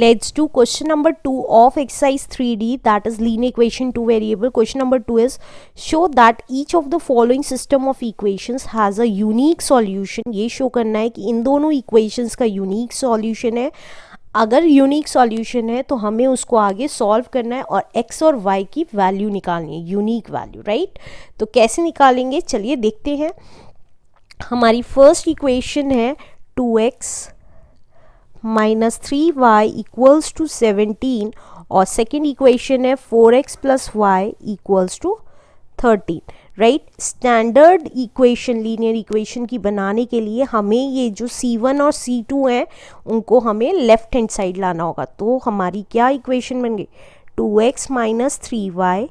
Let's do question number 2 of exercise 3D, that is linear equation 2 variable. Question number 2 is show that each of the following system of equations has a unique solution. ये show करना है कि इन दोनों equations का unique solution है. अगर unique solution है तो हमें उसको आगे सॉल्व करना है और x और y की वैल्यू निकालनी है, यूनिक वैल्यू, राइट. तो कैसे निकालेंगे चलिए देखते हैं. हमारी फर्स्ट इक्वेशन है 2x minus 3y equals to 17 और सेकेंड इक्वेशन है 4x plus y equals to 13, right. Standard equation linear equation की बनाने के लिए हमें ये जो C1 और C2 हैं उनको हमें लेफ्ट हैंड साइड लाना होगा. तो हमारी क्या इक्वेशन बन गई 2x माइनस 3y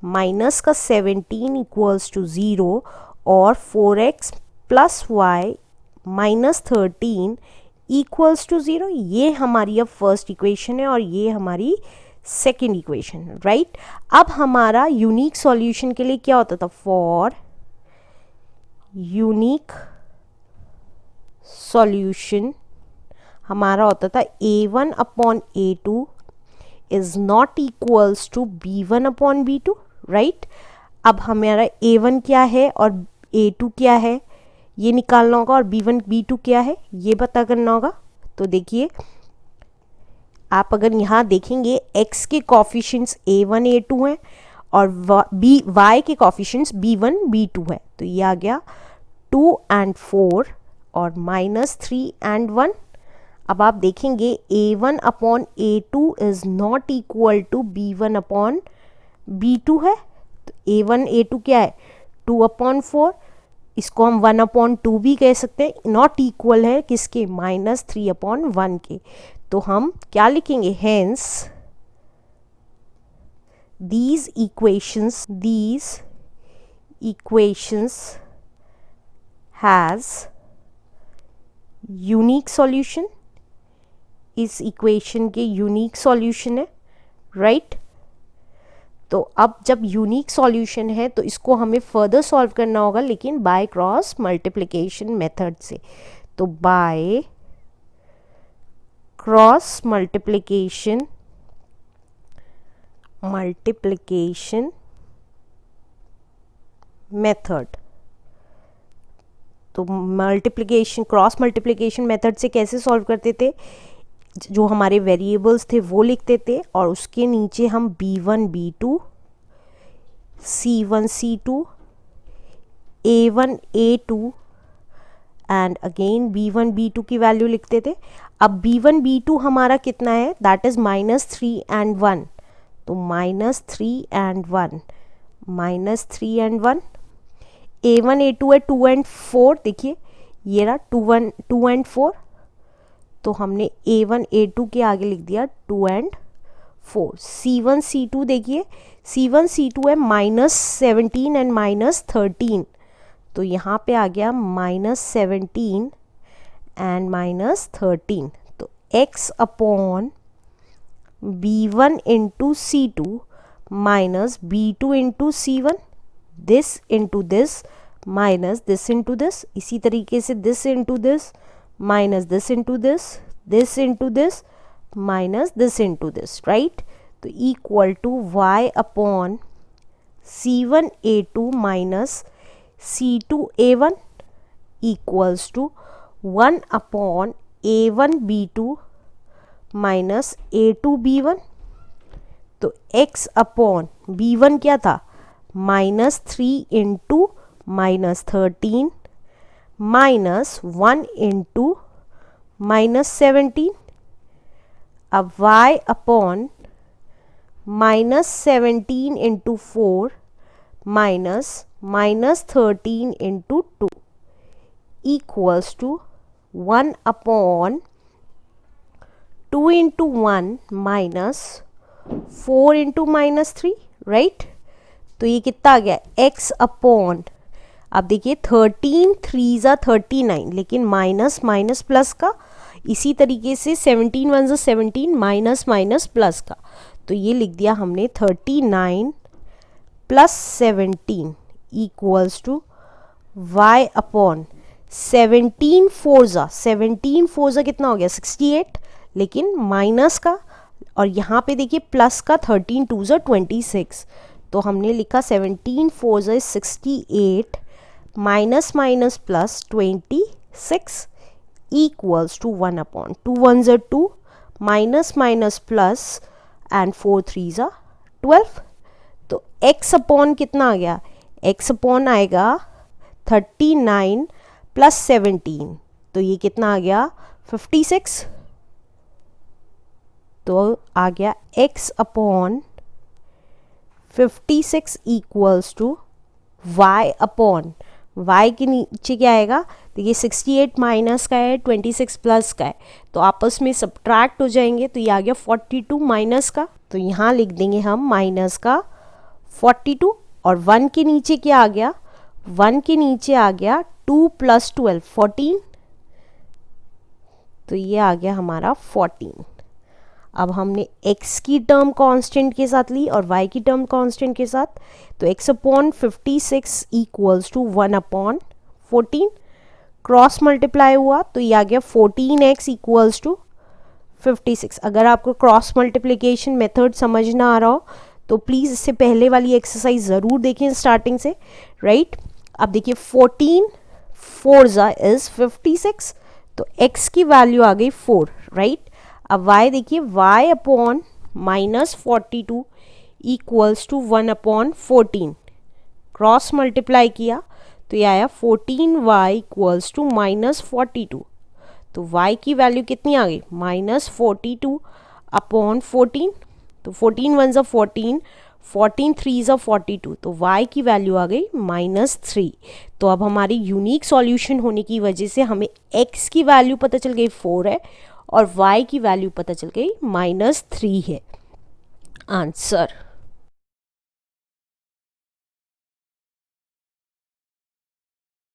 माइनस का 17 इक्वल्स टू 0 और 4x plus y minus 13 equals to 0. ये हमारी अब फर्स्ट इक्वेशन है और ये हमारी सेकेंड इक्वेशन, राइट. अब हमारा यूनिक सॉल्यूशन के लिए क्या होता था, फॉर यूनिक सॉल्यूशन हमारा होता था a1 upon a2 is not equals to b1 upon b2, right. अब हमारा a1 क्या है और a2 क्या है ये निकालना होगा और b1 b2 क्या है ये पता करना होगा. तो देखिए आप अगर यहाँ देखेंगे x के कॉफिशिएंट्स a1 a2 हैं और y के कॉफिशिएंट्स b1 b2 है. तो ये आ गया 2 and 4 और माइनस 3 and 1. अब आप देखेंगे a1 upon a2 is not equal to b1 upon b2 है. तो a1 a2 क्या है 2 अपॉन 4, इसको हम 1 अपॉन 2 भी कह सकते हैं. नॉट इक्वल है किसके माइनस 3 अपॉन 1 के. तो हम क्या लिखेंगे, hence these equations has unique solution. इस इक्वेशन के यूनिक सॉल्यूशन है, राइट. तो अब जब यूनिक सॉल्यूशन है तो इसको हमें फर्दर सॉल्व करना होगा लेकिन बाय क्रॉस मल्टीप्लिकेशन मेथड से. तो बाय क्रॉस मल्टीप्लिकेशन मेथड. तो क्रॉस मल्टीप्लिकेशन मेथड से कैसे सॉल्व करते थे, जो हमारे वेरिएबल्स थे वो लिखते थे और उसके नीचे हम b1 b2 c1 c2 a1 a2 and again b1 b2 की वैल्यू लिखते थे. अब b1 b2 हमारा कितना है, दैट इज माइनस 3 and 1. तो minus 3 and 1 minus 3 and 1. a1 a2 है 2 and 4, देखिए ये रहा 2 and 4. तो हमने a1 a2 के आगे लिख दिया 2 and 4. c1 c2 देखिए c1 c2 है माइनस 17 and माइनस 13. तो यहाँ पे आ गया माइनस 17 एंड माइनस 13. तो x upon b1 into c2 minus b2 into c1, this into this minus this into this. इसी तरीके से this into this minus this into this into this minus this into this, right. तो equal to y upon c1 a2 minus c2 a1 equals to 1 upon a1 b2 minus a2 b1. तो x upon b1 क्या था minus 3 into minus 13 minus 1 into minus 17. अब y upon minus 17 into 4 minus 13 into 2 equals to 1 upon 2 into 1 minus 4 into minus 3, right. तो ये कितना आ गया x upon, अब देखिए 13 3 ज़ा 39 लेकिन माइनस माइनस प्लस का, इसी तरीके से 17 1 ज़ा 17 माइनस माइनस प्लस का. तो ये लिख दिया हमने 39 plus 17 equals to y upon 17 4 ज़ा कितना हो गया 68 लेकिन माइनस का, और यहाँ पे देखिए प्लस का 13 2 ज़ा 26, तो हमने लिखा 17 4 ज़ा 68 minus minus plus 26 equals to 1/2 1 ज़ा 2 माइनस माइनस प्लस एंड 4 3 ज़ा 12। तो x अपॉन कितना आ गया, x अपॉन आएगा 39 प्लस 17, तो ये कितना आ गया 56। तो आ गया x upon 56 equals to y upon, y के नीचे क्या आएगा, देखिए 68 माइनस का है 26 प्लस का है, तो आपस में सब्ट्रैक्ट हो जाएंगे, तो ये आ गया 42 माइनस का, तो यहाँ लिख देंगे हम माइनस का 42, और 1 के नीचे क्या आ गया, 1 के नीचे आ गया 2 प्लस 12 14, तो ये आ गया हमारा 14। अब हमने x की टर्म कांस्टेंट के साथ ली और y की टर्म कांस्टेंट के साथ, तो x upon 56 equals to 1/14, cross multiply हुआ तो ये आ गया 14x इक्वल्स टू 56। अगर आपको क्रॉस मल्टीप्लिकेशन मेथड समझ ना आ रहा हो तो प्लीज़ इससे पहले वाली एक्सरसाइज ज़रूर देखें स्टार्टिंग से, राइट। अब देखिए 14 4 ज़ा इज़ 56, तो x की वैल्यू आ गई 4, राइट। अब y देखिए, y upon minus 42 equals to 1/14, cross multiply किया तो ये आया 14y इक्वल्स टू माइनस 42, तो y की वैल्यू कितनी आ गई माइनस 42 अपॉन 14, तो 14 1 ज़ा 14, 14 3 ज़ा 42, तो y की वैल्यू आ गई -3। तो अब हमारी यूनिक सॉल्यूशन होने की वजह से हमें x की वैल्यू पता चल गई 4 है और y की वैल्यू पता चल गई -3 है। आंसर